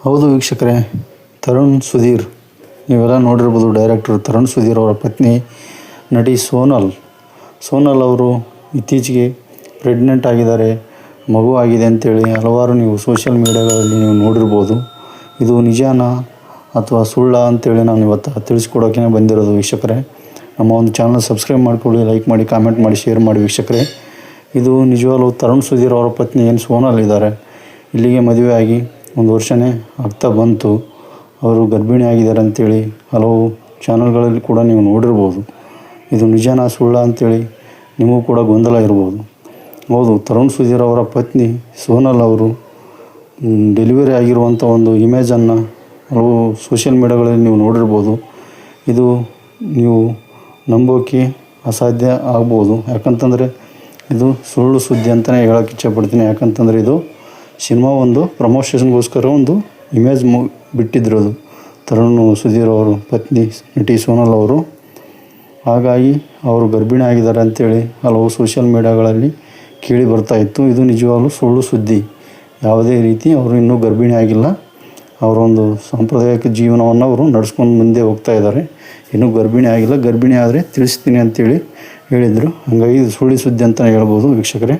ಹೌದು ವೀಕ್ಷಕರೇ, ತರುಣ್ ಸುಧೀರ್ ನೀವೆಲ್ಲ ನೋಡಿರ್ಬೋದು. ಡೈರೆಕ್ಟರ್ ತರುಣ್ ಸುಧೀರ್ ಅವರ ಪತ್ನಿ ನಟಿ ಸೋನಲ್ ಅವರು ಇತ್ತೀಚೆಗೆ ಪ್ರೆಗ್ನೆಂಟ್ ಆಗಿದ್ದಾರೆ, ಮಗು ಆಗಿದೆ ಅಂತೇಳಿ ಹಲವಾರು ನೀವು ಸೋಷಿಯಲ್ ಮೀಡಿಯಾಗಳಲ್ಲಿ ನೀವು ನೋಡಿರ್ಬೋದು. ಇದು ನಿಜಾನ ಅಥವಾ ಸುಳ್ಳ ಅಂತೇಳಿ ನಾನು ಇವತ್ತು ತಿಳಿಸ್ಕೊಡೋಕೆ ಬಂದಿರೋದು ವೀಕ್ಷಕರೇ. ನಮ್ಮ ಒಂದು ಚಾನಲ್ ಸಬ್ಸ್ಕ್ರೈಬ್ ಮಾಡಿಕೊಳ್ಳಿ, ಲೈಕ್ ಮಾಡಿ, ಕಾಮೆಂಟ್ ಮಾಡಿ, ಶೇರ್ ಮಾಡಿ ವೀಕ್ಷಕರೇ. ಇದು ನಿಜವಾಗ್ಲೂ ತರುಣ್ ಸುಧೀರ್ ಅವರ ಪತ್ನಿ ಏನು ಸೋನಲ್ ಇದ್ದಾರೆ, ಇಲ್ಲಿಗೆ ಮದುವೆ ಆಗಿ 1 ವರ್ಷನೇ ಆಗ್ತಾ ಬಂತು. ಅವರು ಗರ್ಭಿಣಿ ಆಗಿದ್ದಾರೆ ಅಂಥೇಳಿ ಹಲವು ಚಾನಲ್ಗಳಲ್ಲಿ ಕೂಡ ನೀವು ನೋಡಿರ್ಬೋದು. ಇದು ನಿಜಾನ ಸುಳ್ಳ ಅಂಥೇಳಿ ನಿಮಗೂ ಕೂಡ ಗೊಂದಲ ಇರ್ಬೋದು. ಹೌದು, ತರುಣ್ ಸುಧೀರ್ ಅವರ ಪತ್ನಿ ಸೋನಲ್ ಅವರು ಡೆಲಿವರಿ ಆಗಿರುವಂಥ ಒಂದು ಇಮೇಜನ್ನು ಹಲವು ಸೋಷಿಯಲ್ ಮೀಡಿಯಾಗಳಲ್ಲಿ ನೀವು ನೋಡಿರ್ಬೋದು. ಇದು ನೀವು ನಂಬೋಕೆ ಅಸಾಧ್ಯ ಆಗ್ಬೋದು, ಯಾಕಂತಂದರೆ ಇದು ಸುಳ್ಳು ಸುದ್ದಿ ಅಂತಲೇ ಹೇಳೋಕ್ಕೆ ಇಷ್ಟಪಡ್ತೀನಿ. ಯಾಕಂತಂದರೆ ಇದು ಸಿನಿಮಾ ಒಂದು ಪ್ರಮೋಷನ್ಗೋಸ್ಕರ ಒಂದು ಇಮೇಜ್ ಬಿಟ್ಟಿದ್ರು ಅದು ತರುಣ್ ಸುಧೀರ್ ಅವರು ಪತ್ನಿ ನಟಿ ಸೋನಲ್ ಅವರು. ಹಾಗಾಗಿ ಅವರು ಗರ್ಭಿಣಿ ಆಗಿದ್ದಾರೆ ಅಂಥೇಳಿ ಹಲವು ಸೋಷಿಯಲ್ ಮೀಡಿಯಾಗಳಲ್ಲಿ ಕೇಳಿ ಬರ್ತಾಯಿತ್ತು. ಇದು ನಿಜವಾಗ್ಲೂ ಸುಳ್ಳು ಸುದ್ದಿ. ಯಾವುದೇ ರೀತಿ ಅವರು ಇನ್ನೂ ಗರ್ಭಿಣಿ ಆಗಿಲ್ಲ. ಅವರೊಂದು ಸಾಂಪ್ರದಾಯಿಕ ಜೀವನವನ್ನು ಅವರು ನಡೆಸ್ಕೊಂಡು ಮುಂದೆ ಹೋಗ್ತಾ ಇದ್ದಾರೆ. ಇನ್ನೂ ಗರ್ಭಿಣಿ ಆಗಿಲ್ಲ, ಗರ್ಭಿಣಿ ಆದರೆ ತಿಳಿಸ್ತೀನಿ ಅಂಥೇಳಿ ಹೇಳಿದರು. ಹಾಗಾಗಿ ಇದು ಸುಳ್ಳು ಸುದ್ದಿ ಅಂತಲೇ ಹೇಳ್ಬೋದು ವೀಕ್ಷಕರೇ.